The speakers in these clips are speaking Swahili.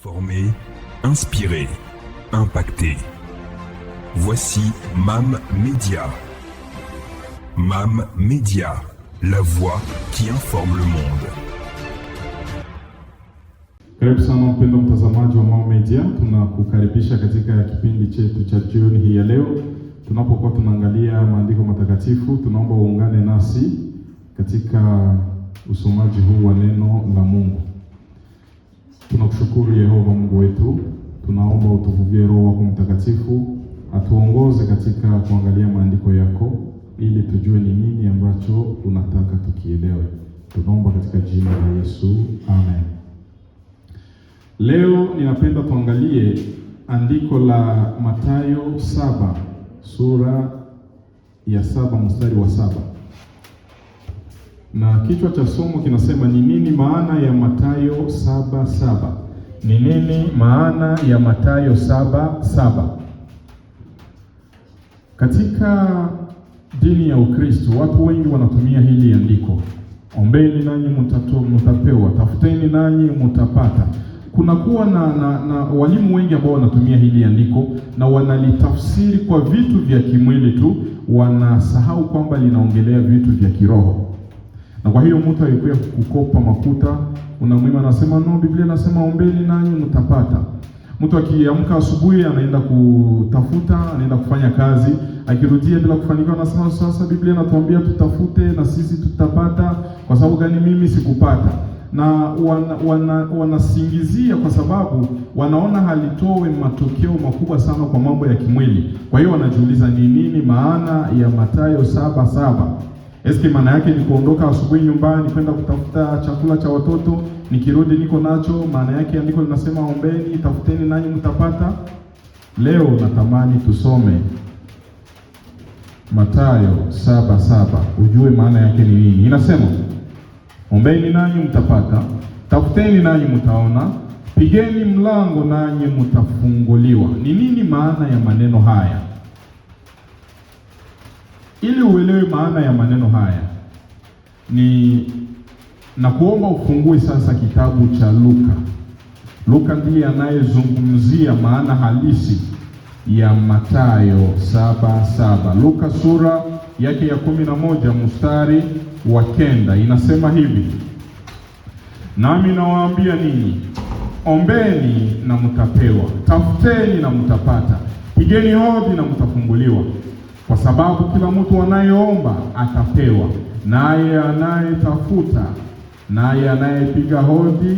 Informer, inspirer, impacter. Voici MAM Média. MAM Média, la voix qui informe le monde. Karibu sana mpendwa mtazamaji wa MAM Media, tunakukaribisha katika kipindi chetu cha jioni hii ya leo. Tunapokuwa tunaangalia maandiko matakatifu, tunaomba uungane nasi katika usomaji huu wa neno la Mungu. Tunakushukuru Yehova Mungu wetu, tunaomba utuvuvie Roho wako Mtakatifu, atuongoze katika kuangalia maandiko yako ili tujue ni nini ambacho unataka tukielewe. Tunaomba katika jina la Yesu, amen. Leo ninapenda tuangalie andiko la Mathayo 7, sura ya 7 mstari wa 7. Na kichwa cha somo kinasema ni nini maana ya Mathayo 7:7? Ni nini maana ya Mathayo 7:7? Katika dini ya Ukristo watu wengi wanatumia hili andiko. Ombeni nanyi mtapewa, tafuteni nanyi mtapata. Kunakuwa na walimu wengi ambao wanatumia hili andiko na wanalitafsiri kwa vitu vya kimwili tu, wanasahau kwamba linaongelea vitu vya kiroho. Na kwa hiyo mtu alikuwa kukopa makuta, unamwima anasema no, Biblia inasema ombeni nanyi mtapata. Mtu akiamka asubuhi anaenda kutafuta, anaenda kufanya kazi, akirudia bila kufanikiwa anasema sasa Biblia inatuambia tutafute na sisi tutapata, kwa sababu gani mimi sikupata? Na wanasingizia kwa sababu wanaona halitoe matokeo makubwa sana kwa mambo ya kimwili. Kwa hiyo wanajiuliza ni nini maana ya Mathayo 7:7? Eske maana yake ni kuondoka asubuhi nyumbani kwenda kutafuta chakula cha watoto, nikirudi niko nacho? Maana yake andiko linasema ombeni, tafuteni nanyi mtapata. Leo natamani tusome Mathayo 7:7 ujue maana yake ni nini. Inasema ombeni nanyi mtapata, tafuteni nanyi mtaona, pigeni mlango nanyi mtafunguliwa. Ni nini maana ya maneno haya? Ili uelewe maana ya maneno haya, na kuomba ufungue sasa kitabu cha Luka. Luka ndiye anayezungumzia maana halisi ya Mathayo 7:7. Luka sura yake ya 11 mstari wa 9 inasema hivi: nami nawaambia ninyi, ombeni na mtapewa, tafuteni na mtapata, pigeni hodi na mtafunguliwa. Kwa sababu kila mtu anayeomba atapewa, naye anayetafuta, naye anayepiga hodi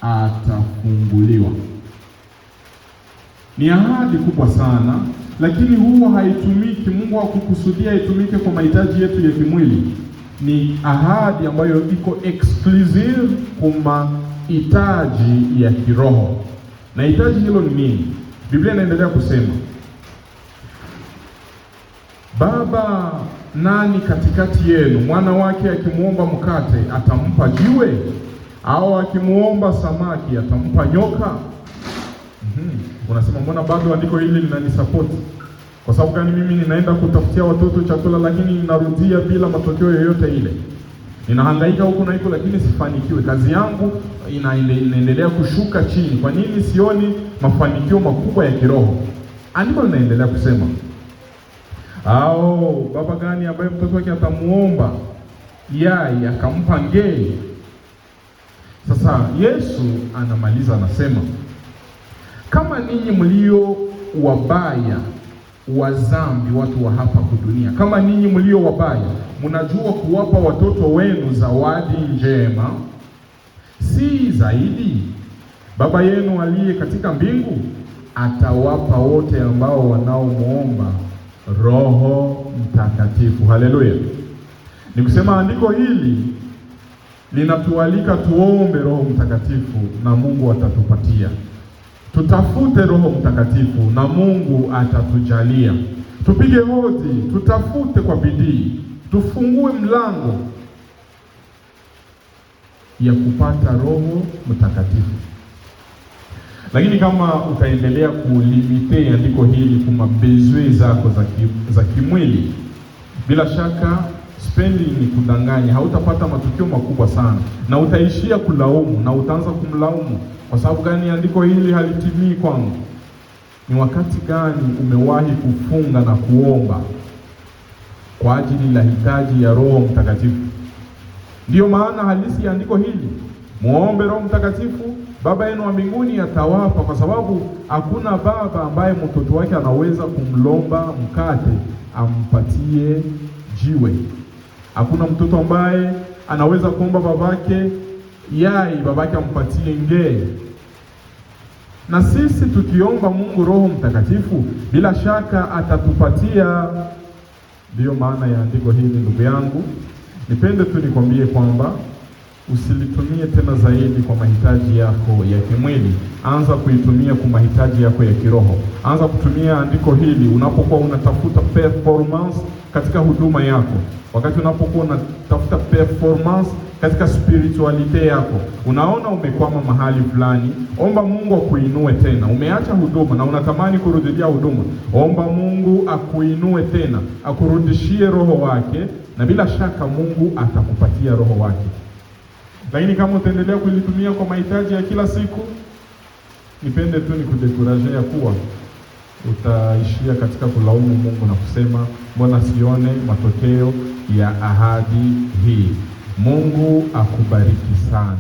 atafunguliwa. Ni ahadi kubwa sana, lakini huwa haitumiki. Mungu hakukusudia itumike kwa mahitaji yetu ya kimwili. Ni ahadi ambayo iko exclusive kwa mahitaji ya kiroho. Na hitaji hilo ni nini? Biblia inaendelea kusema, baba nani katikati yenu mwana wake akimuomba mkate atampa jiwe? Au akimuomba samaki atampa nyoka? Unasema mbona bado andiko hili linanisupport? Kwa sababu gani mimi ninaenda kutafutia watoto chakula lakini ninarudia bila matokeo yoyote ile? Ninahangaika huko na huko lakini sifanikiwe. Kazi yangu inaendelea kushuka chini. Kwa nini sioni mafanikio makubwa ya kiroho? Andiko linaendelea kusema, au baba gani ambaye mtoto wake atamuomba yai akampa ngei? Sasa Yesu anamaliza anasema, kama ninyi mlio wabaya wa dhambi, watu wa hapa dunia, kama ninyi mlio wabaya mnajua kuwapa watoto wenu zawadi njema, si zaidi Baba yenu aliye katika mbingu atawapa wote ambao wanaomuomba Roho Mtakatifu. Haleluya! Ni kusema andiko hili linatualika tuombe Roho Mtakatifu na Mungu atatupatia. Tutafute Roho Mtakatifu na Mungu atatujalia. Tupige hodi, tutafute kwa bidii, tufungue mlango ya kupata Roho Mtakatifu. Lakini kama utaendelea kulimite andiko hili kwa mabezwe zako za kimwili, bila shaka Sipendi ni kudanganya, hautapata matukio makubwa sana, na utaishia kulaumu na utaanza kumlaumu. Kwa sababu gani andiko hili halitimii kwangu? Ni wakati gani umewahi kufunga na kuomba kwa ajili la hitaji ya Roho Mtakatifu? Ndiyo maana halisi ya andiko hili, muombe Roho Mtakatifu, Baba yenu wa mbinguni atawapa, kwa sababu hakuna baba ambaye mtoto wake anaweza kumlomba mkate ampatie jiwe. Hakuna mtoto ambaye anaweza kuomba babake yai, babake ampatie ngee. Na sisi tukiomba Mungu Roho Mtakatifu, bila shaka atatupatia. Ndiyo maana ya andiko hili, ndugu yangu, nipende tu nikwambie kwamba usilitumie tena zaidi kwa mahitaji yako ya kimwili. Anza kuitumia kwa mahitaji yako ya kiroho. Anza kutumia andiko hili unapokuwa unatafuta performance katika huduma yako. Wakati unapokuwa unatafuta performance katika spiritualite yako, unaona umekwama mahali fulani, omba Mungu akuinue tena. Umeacha huduma na unatamani kurudia huduma, omba Mungu akuinue tena, akurudishie roho wake, na bila shaka Mungu atakupatia roho wake. Lakini kama utaendelea kulitumia kwa mahitaji ya kila siku, nipende tu nikudekuraje ya kuwa utaishia katika kulaumu Mungu na kusema, mbona sione matokeo ya ahadi hii? Mungu akubariki sana.